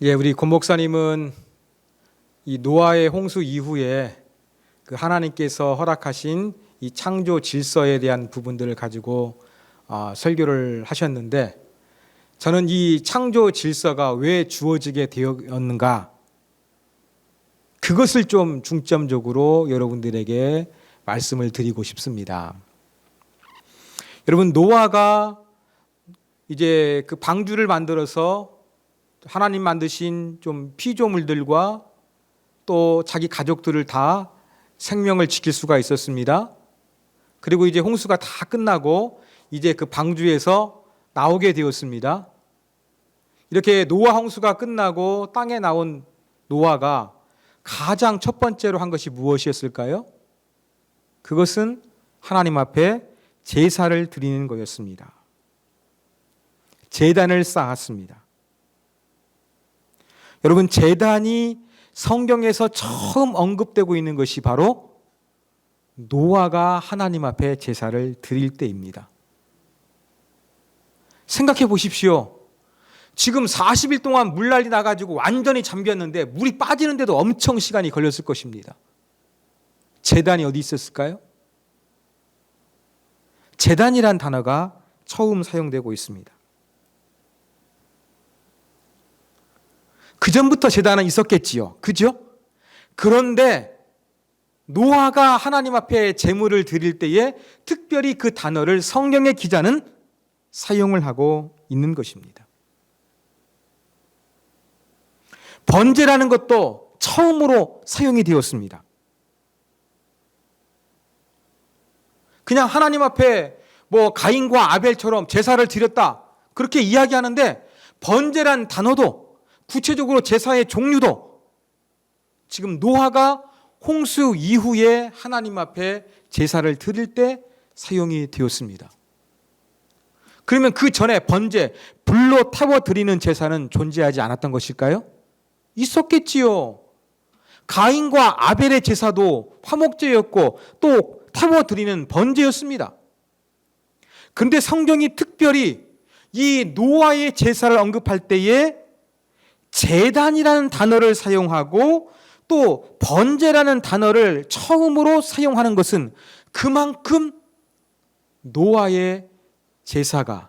예, 우리 권 목사님은 이 노아의 홍수 이후에 그 하나님께서 허락하신 이 창조 질서에 대한 부분들을 가지고 설교를 하셨는데, 저는 이 창조 질서가 왜 주어지게 되었는가, 그것을 좀 중점적으로 여러분들에게 말씀을 드리고 싶습니다. 여러분, 노아가 이제 그 방주를 만들어서 하나님 만드신 좀 피조물들과 또 자기 가족들을 다 생명을 지킬 수가 있었습니다. 그리고 이제 홍수가 다 끝나고 이제 그 방주에서 나오게 되었습니다. 이렇게 노아 홍수가 끝나고 땅에 나온 노아가 가장 첫 번째로 한 것이 무엇이었을까요? 그것은 하나님 앞에 제사를 드리는 거였습니다. 제단을 쌓았습니다. 여러분, 제단이 성경에서 처음 언급되고 있는 것이 바로 노아가 하나님 앞에 제사를 드릴 때입니다. 생각해 보십시오. 지금 40일 동안 물난리 나가지고 완전히 잠겼는데 물이 빠지는데도 엄청 시간이 걸렸을 것입니다. 제단이 어디 있었을까요? 제단이란 단어가 처음 사용되고 있습니다. 그 전부터 제단은 있었겠지요. 그죠? 그런데 노아가 하나님 앞에 제물을 드릴 때에 특별히 그 단어를 성경의 기자는 사용을 하고 있는 것입니다. 번제라는 것도 처음으로 사용이 되었습니다. 그냥 하나님 앞에 뭐 가인과 아벨처럼 제사를 드렸다, 그렇게 이야기하는데, 번제란 단어도 구체적으로 제사의 종류도 지금 노아가 홍수 이후에 하나님 앞에 제사를 드릴 때 사용이 되었습니다. 그러면 그 전에 번제, 불로 태워 드리는 제사는 존재하지 않았던 것일까요? 있었겠지요. 가인과 아벨의 제사도 화목제였고 또 태워 드리는 번제였습니다. 그런데 성경이 특별히 이 노아의 제사를 언급할 때에 제단이라는 단어를 사용하고 또 번제라는 단어를 처음으로 사용하는 것은 그만큼 노아의 제사가,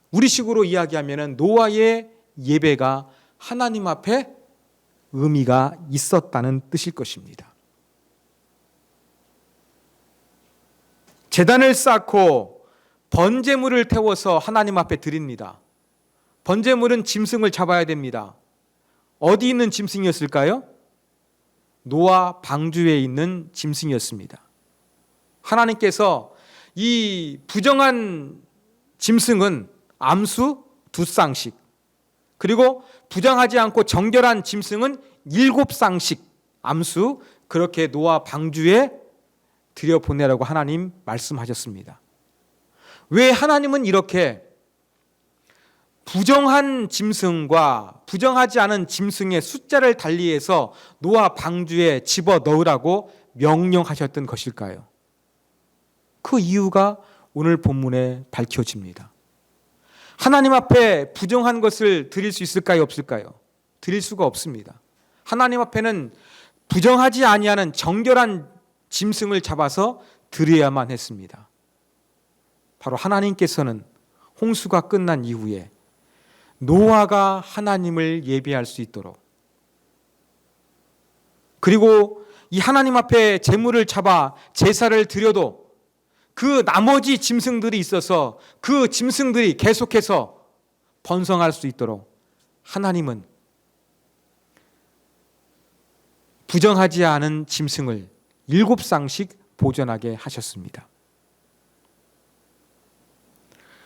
우리식으로 이야기하면 노아의 예배가 하나님 앞에 의미가 있었다는 뜻일 것입니다. 제단을 쌓고 번제물을 태워서 하나님 앞에 드립니다. 번제물은 짐승을 잡아야 됩니다. 어디 있는 짐승이었을까요? 노아 방주에 있는 짐승이었습니다. 하나님께서 이 부정한 짐승은 암수 2쌍씩, 그리고 부정하지 않고 정결한 짐승은 7쌍씩 암수, 그렇게 노아 방주에 들여보내라고 하나님 말씀하셨습니다. 왜 하나님은 이렇게 부정한 짐승과 부정하지 않은 짐승의 숫자를 달리해서 노아 방주에 집어넣으라고 명령하셨던 것일까요? 그 이유가 오늘 본문에 밝혀집니다. 하나님 앞에 부정한 것을 드릴 수 있을까요? 없을까요? 드릴 수가 없습니다. 하나님 앞에는 부정하지 아니하는 정결한 짐승을 잡아서 드려야만 했습니다. 바로 하나님께서는 홍수가 끝난 이후에 노아가 하나님을 예배할 수 있도록, 그리고 이 하나님 앞에 제물을 잡아 제사를 드려도 그 나머지 짐승들이 있어서 그 짐승들이 계속해서 번성할 수 있도록 하나님은 부정하지 않은 짐승을 7쌍씩 보존하게 하셨습니다.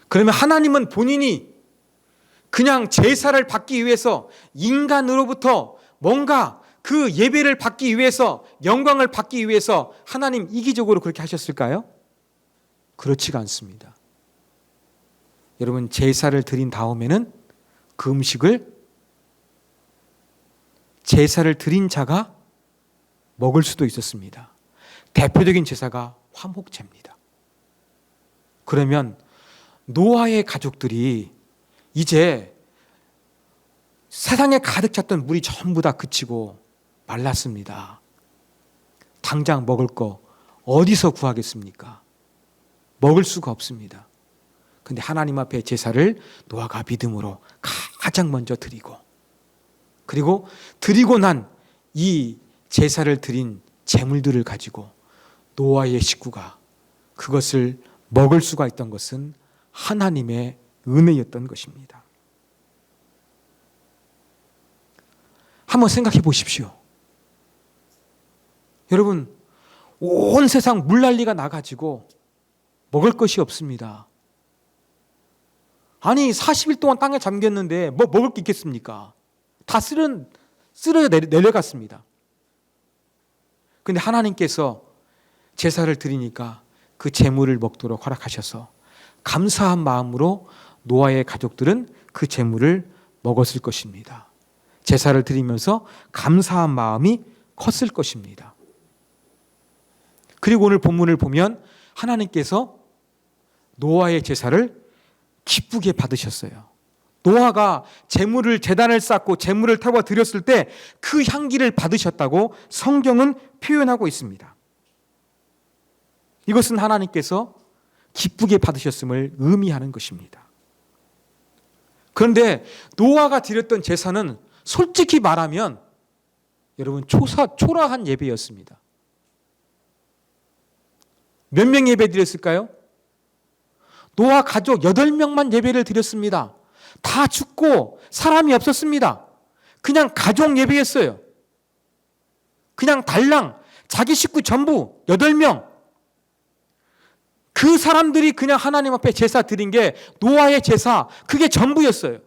그러면 하나님은 본인이 그냥 제사를 받기 위해서 인간으로부터 뭔가 그 예배를 받기 위해서, 영광을 받기 위해서 하나님 이기적으로 그렇게 하셨을까요? 그렇지가 않습니다. 여러분, 제사를 드린 다음에는 그 음식을 제사를 드린 자가 먹을 수도 있었습니다. 대표적인 제사가 화목제입니다. 그러면 노아의 가족들이 이제 세상에 가득 찼던 물이 전부 다 그치고 말랐습니다. 당장 먹을 거 어디서 구하겠습니까? 먹을 수가 없습니다. 근데 하나님 앞에 제사를 노아가 믿음으로 가장 먼저 드리고, 그리고 드리고 난 이 제사를 드린 제물들을 가지고 노아의 식구가 그것을 먹을 수가 있던 것은 하나님의 은혜였던 것입니다. 한번 생각해 보십시오. 여러분, 온 세상 물난리가 나가지고 먹을 것이 없습니다. 아니 40일 동안 땅에 잠겼는데 뭐 먹을 게 있겠습니까? 다 쓰러져 내려갔습니다. 근데 하나님께서 제사를 드리니까 그 제물을 먹도록 허락하셔서 감사한 마음으로 노아의 가족들은 그 제물을 먹었을 것입니다. 제사를 드리면서 감사한 마음이 컸을 것입니다. 그리고 오늘 본문을 보면 하나님께서 노아의 제사를 기쁘게 받으셨어요. 노아가 제단을 쌓고 제물을 태워 드렸을 때 그 향기를 받으셨다고 성경은 표현하고 있습니다. 이것은 하나님께서 기쁘게 받으셨음을 의미하는 것입니다. 그런데 노아가 드렸던 제사는 솔직히 말하면 여러분 초라한 예배였습니다. 몇 명 예배 드렸을까요? 노아 가족 8명만 예배를 드렸습니다. 다 죽고 사람이 없었습니다. 그냥 가족 예배였어요. 그냥 달랑 자기 식구 전부 8명. 그 사람들이 그냥 하나님 앞에 제사 드린 게 노아의 제사, 그게 전부였어요.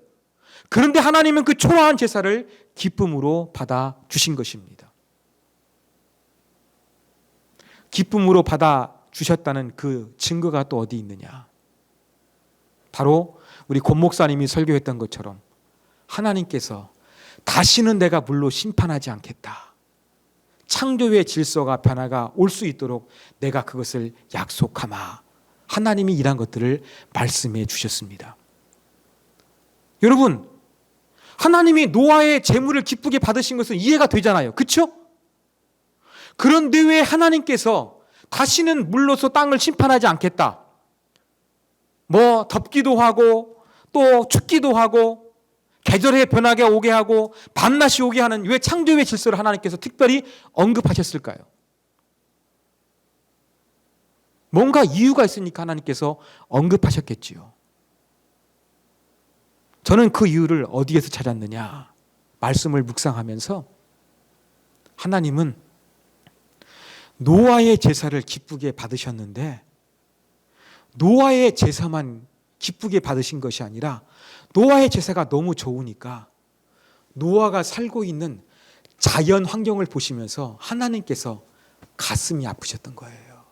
그런데 하나님은 그 초라한 제사를 기쁨으로 받아 주신 것입니다. 기쁨으로 받아 주셨다는 그 증거가 또 어디 있느냐? 바로 우리 권 목사님이 설교했던 것처럼 하나님께서 다시는 내가 물로 심판하지 않겠다. 창조의 질서가 변화가 올 수 있도록 내가 그것을 약속하마. 하나님이 이런 것들을 말씀해 주셨습니다. 여러분, 하나님이 노아의 제물을 기쁘게 받으신 것은 이해가 되잖아요. 그렇죠? 그런데 왜 하나님께서 다시는 물로서 땅을 심판하지 않겠다. 뭐 덥기도 하고 또 춥기도 하고 계절의 변화가 오게 하고 밤낮이 오게 하는 왜 창조의 질서를 하나님께서 특별히 언급하셨을까요? 뭔가 이유가 있으니까 하나님께서 언급하셨겠지요. 저는 그 이유를 어디에서 찾았느냐? 말씀을 묵상하면서 하나님은 노아의 제사를 기쁘게 받으셨는데 노아의 제사만 기쁘게 받으신 것이 아니라 노아의 제사가 너무 좋으니까 노아가 살고 있는 자연 환경을 보시면서 하나님께서 가슴이 아프셨던 거예요.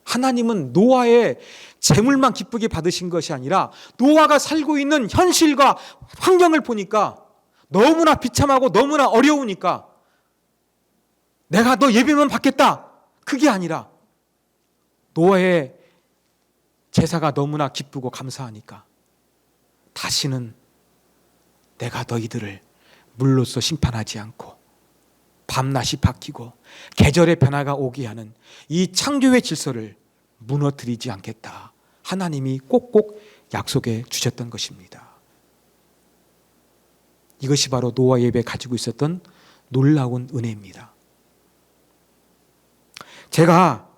하나님은 노아의 재물만 기쁘게 받으신 것이 아니라 노아가 살고 있는 현실과 환경을 보니까 너무나 비참하고 너무나 어려우니까 내가 너 예배만 받겠다. 그게 아니라 노아의 제사가 너무나 기쁘고 감사하니까 다시는 내가 너희들을 물로서 심판하지 않고 밤낮이 바뀌고 계절의 변화가 오게 하는 이 창조의 질서를 무너뜨리지 않겠다. 하나님이 꼭꼭 약속해 주셨던 것입니다. 이것이 바로 노아 예배에 가지고 있었던 놀라운 은혜입니다. 제가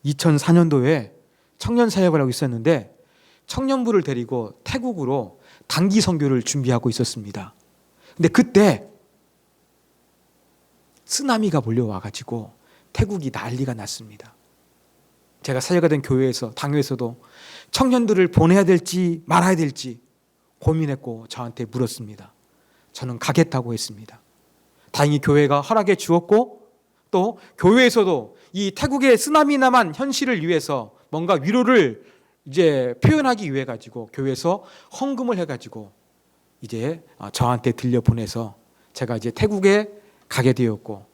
2004년도에 청년 사역을 하고 있었는데 청년부를 데리고 태국으로 단기 선교를 준비하고 있었습니다. 근데 그때 쓰나미가 몰려와가지고 태국이 난리가 났습니다. 제가 사역하던 교회에서 당회에서도 청년들을 보내야 될지 말아야 될지 고민했고 저한테 물었습니다. 저는 가겠다고 했습니다. 다행히 교회가 허락해 주었고 또 교회에서도 이 태국의 쓰나미 남한 현실을 위해서 뭔가 위로를 이제 표현하기 위해 가지고 교회에서 헌금을 해가지고 이제 저한테 들려 보내서 제가 이제 태국에 가게 되었고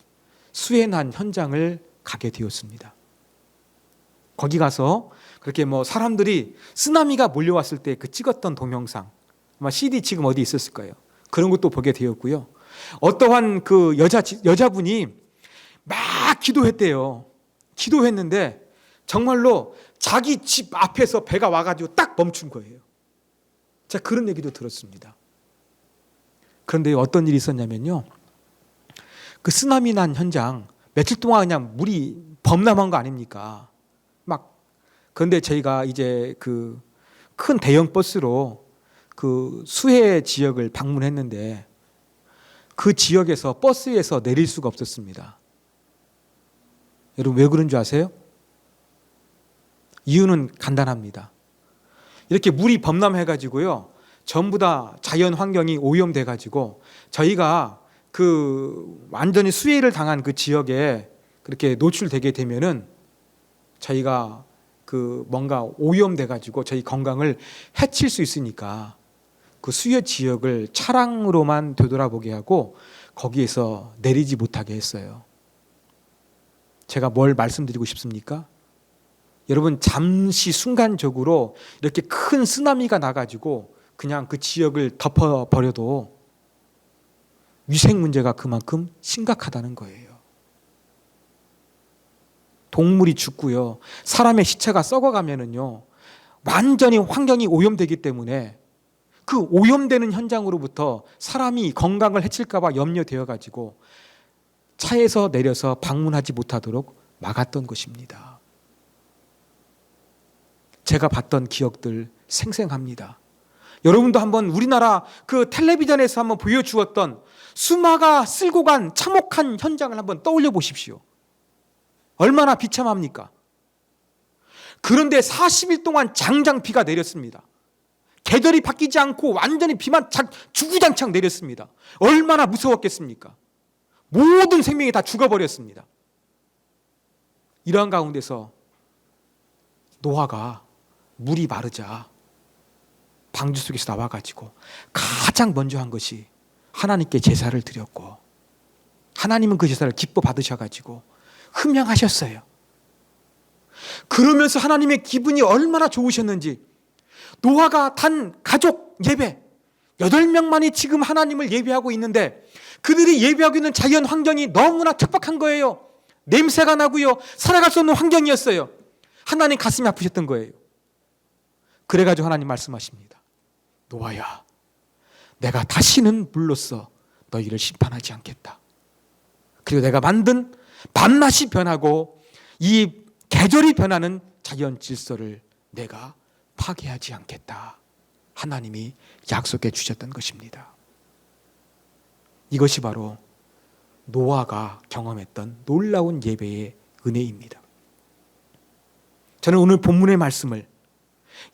수해난 현장을 가게 되었습니다. 거기 가서 그렇게 뭐 사람들이 쓰나미가 몰려왔을 때 그 찍었던 동영상 아마 CD 지금 어디 있었을 거예요. 그런 것도 보게 되었고요. 어떠한 그 여자분이 막 기도했대요. 기도했는데 정말로 자기 집 앞에서 배가 와가지고 딱 멈춘 거예요. 제가 그런 얘기도 들었습니다. 그런데 어떤 일이 있었냐면요. 그 쓰나미 난 현장 며칠 동안 그냥 물이 범람한 거 아닙니까? 그런데 저희가 이제 그 큰 대형 버스로 그 수해 지역을 방문했는데 그 지역에서 버스에서 내릴 수가 없었습니다. 여러분 왜 그런 줄 아세요? 이유는 간단합니다. 이렇게 물이 범람해가지고요. 전부 다 자연 환경이 오염돼가지고 저희가 그 완전히 수해를 당한 그 지역에 그렇게 노출되게 되면은 저희가 그 뭔가 오염돼가지고 저희 건강을 해칠 수 있으니까 그 수해 지역을 차량으로만 되돌아보게 하고 거기에서 내리지 못하게 했어요. 제가 뭘 말씀드리고 싶습니까? 여러분 잠시 순간적으로 이렇게 큰 쓰나미가 나가지고 그냥 그 지역을 덮어버려도 위생 문제가 그만큼 심각하다는 거예요. 동물이 죽고요. 사람의 시체가 썩어가면은요. 완전히 환경이 오염되기 때문에 그 오염되는 현장으로부터 사람이 건강을 해칠까봐 염려되어 가지고 차에서 내려서 방문하지 못하도록 막았던 것입니다. 제가 봤던 기억들 생생합니다. 여러분도 한번 우리나라 그 텔레비전에서 한번 보여주었던 수마가 쓸고 간 참혹한 현장을 한번 떠올려 보십시오. 얼마나 비참합니까? 그런데 40일 동안 장장 비가 내렸습니다. 계절이 바뀌지 않고 완전히 비만 주구장창 내렸습니다. 얼마나 무서웠겠습니까? 모든 생명이 다 죽어버렸습니다. 이러한 가운데서 노아가 물이 마르자 방주 속에서 나와가지고 가장 먼저 한 것이 하나님께 제사를 드렸고 하나님은 그 제사를 기뻐 받으셔가지고 흠양하셨어요. 그러면서 하나님의 기분이 얼마나 좋으셨는지 노아가 단 가족 예배 8명만이 지금 하나님을 예배하고 있는데 그들이 예배하고 있는 자연 환경이 너무나 척박한 거예요. 냄새가 나고요. 살아갈 수 없는 환경이었어요. 하나님 가슴이 아프셨던 거예요. 그래가지고 하나님 말씀하십니다. 노아야, 내가 다시는 물로써 너희를 심판하지 않겠다. 그리고 내가 만든 밤낮이 변하고 이 계절이 변하는 자연 질서를 내가 파괴하지 않겠다. 하나님이 약속해 주셨던 것입니다. 이것이 바로 노아가 경험했던 놀라운 예배의 은혜입니다. 저는 오늘 본문의 말씀을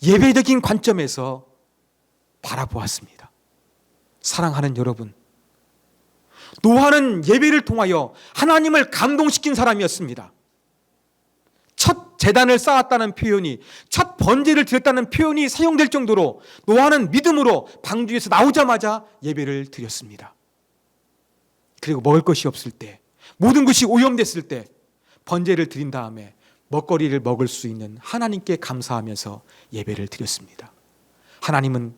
예배적인 관점에서 바라보았습니다. 사랑하는 여러분, 노아는 예배를 통하여 하나님을 감동시킨 사람이었습니다. 첫 제단을 쌓았다는 표현이, 첫 번제를 드렸다는 표현이 사용될 정도로 노아는 믿음으로 방주에서 나오자마자 예배를 드렸습니다. 그리고 먹을 것이 없을 때, 모든 것이 오염됐을 때 번제를 드린 다음에 먹거리를 먹을 수 있는 하나님께 감사하면서 예배를 드렸습니다. 하나님은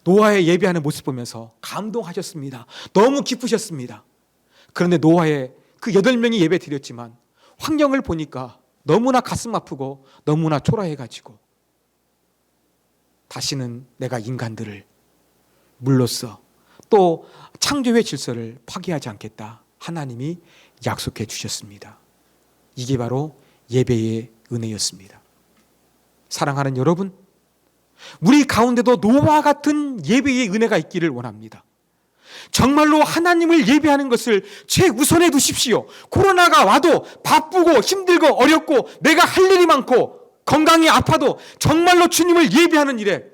노아의 예배하는 모습 보면서 감동하셨습니다. 너무 기쁘셨습니다. 그런데 노아의 그 8명이 예배 드렸지만 환경을 보니까 너무나 가슴 아프고 너무나 초라해가지고 다시는 내가 인간들을 물로써 또 창조의 질서를 파괴하지 않겠다. 하나님이 약속해 주셨습니다. 이게 바로 예배의 은혜였습니다. 사랑하는 여러분, 우리 가운데도 노아와 같은 예배의 은혜가 있기를 원합니다. 정말로 하나님을 예배하는 것을 최우선에 두십시오. 코로나가 와도 바쁘고 힘들고 어렵고 내가 할 일이 많고 건강이 아파도 정말로 주님을 예배하는 일에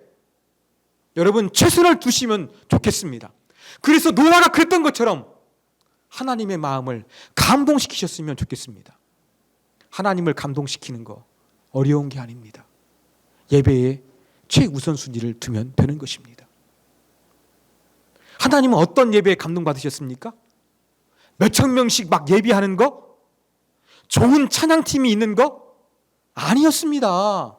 여러분 최선을 두시면 좋겠습니다. 그래서 노아가 그랬던 것처럼 하나님의 마음을 감동시키셨으면 좋겠습니다. 하나님을 감동시키는 거 어려운 게 아닙니다. 예배에 최우선순위를 두면 되는 것입니다. 하나님은 어떤 예배에 감동받으셨습니까? 몇천 명씩 막 예배하는 거? 좋은 찬양팀이 있는 거? 아니었습니다.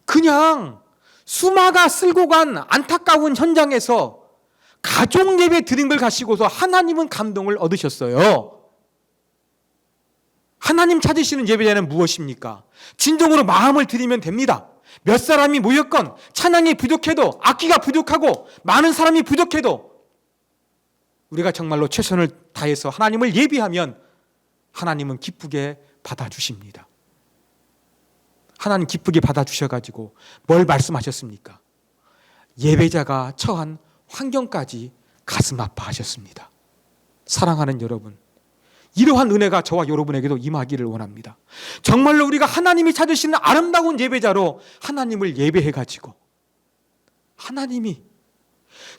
그냥 수마가 쓸고 간 안타까운 현장에서 가족 예배 드린 걸 가지고서 하나님은 감동을 얻으셨어요. 하나님 찾으시는 예배자는 무엇입니까? 진정으로 마음을 드리면 됩니다. 몇 사람이 모였건, 찬양이 부족해도, 악기가 부족하고 많은 사람이 부족해도 우리가 정말로 최선을 다해서 하나님을 예배하면 하나님은 기쁘게 받아주십니다. 하나님 기쁘게 받아주셔가지고 뭘 말씀하셨습니까? 예배자가 처한 환경까지 가슴 아파하셨습니다. 사랑하는 여러분, 이러한 은혜가 저와 여러분에게도 임하기를 원합니다. 정말로 우리가 하나님이 찾으시는 아름다운 예배자로 하나님을 예배해가지고 하나님이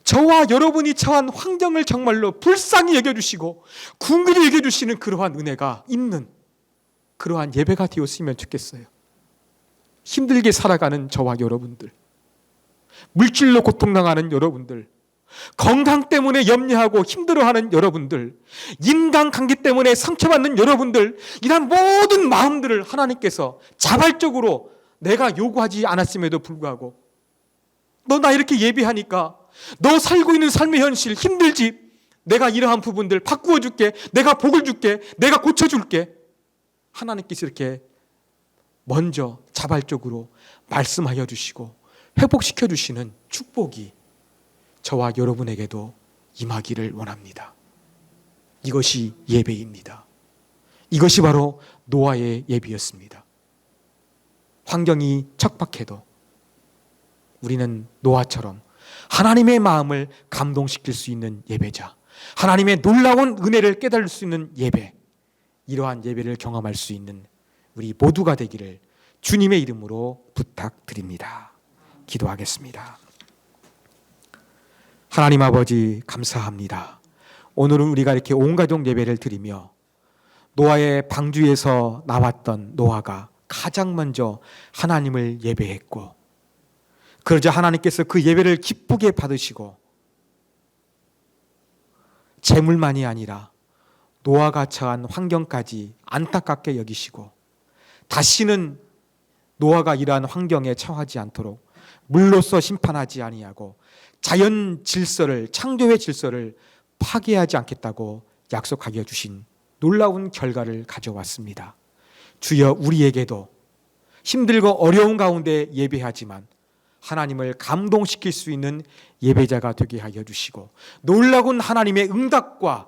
저와 여러분이 처한 환경을 정말로 불쌍히 여겨주시고 궁극히 여겨주시는 그러한 은혜가 있는 그러한 예배가 되었으면 좋겠어요. 힘들게 살아가는 저와 여러분들, 물질로 고통당하는 여러분들, 건강 때문에 염려하고 힘들어하는 여러분들, 인간관계 때문에 상처받는 여러분들, 이런 모든 마음들을 하나님께서 자발적으로 내가 요구하지 않았음에도 불구하고 너 나 이렇게 예배하니까 너 살고 있는 삶의 현실 힘들지? 내가 이러한 부분들 바꾸어 줄게, 내가 복을 줄게, 내가 고쳐줄게. 하나님께서 이렇게 먼저 자발적으로 말씀하여 주시고 회복시켜 주시는 축복이 저와 여러분에게도 임하기를 원합니다. 이것이 예배입니다. 이것이 바로 노아의 예배였습니다. 환경이 척박해도 우리는 노아처럼 하나님의 마음을 감동시킬 수 있는 예배자, 하나님의 놀라운 은혜를 깨달을 수 있는 예배, 이러한 예배를 경험할 수 있는 우리 모두가 되기를 주님의 이름으로 부탁드립니다. 기도하겠습니다. 하나님 아버지 감사합니다. 오늘은 우리가 이렇게 온 가족 예배를 드리며 노아의 방주에서 나왔던 노아가 가장 먼저 하나님을 예배했고, 그러자 하나님께서 그 예배를 기쁘게 받으시고 재물만이 아니라 노아가 처한 환경까지 안타깝게 여기시고 다시는 노아가 이러한 환경에 처하지 않도록 물로써 심판하지 아니하고 자연 질서를, 창조의 질서를 파괴하지 않겠다고 약속하여 주신 놀라운 결과를 가져왔습니다. 주여, 우리에게도 힘들고 어려운 가운데 예배하지만 하나님을 감동시킬 수 있는 예배자가 되게 하여 주시고 놀라운 하나님의 응답과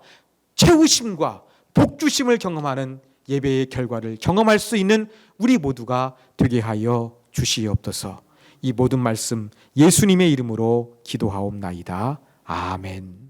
채우심과 복주심을 경험하는 예배의 결과를 경험할 수 있는 우리 모두가 되게 하여 주시옵소서. 이 모든 말씀 예수님의 이름으로 기도하옵나이다. 아멘.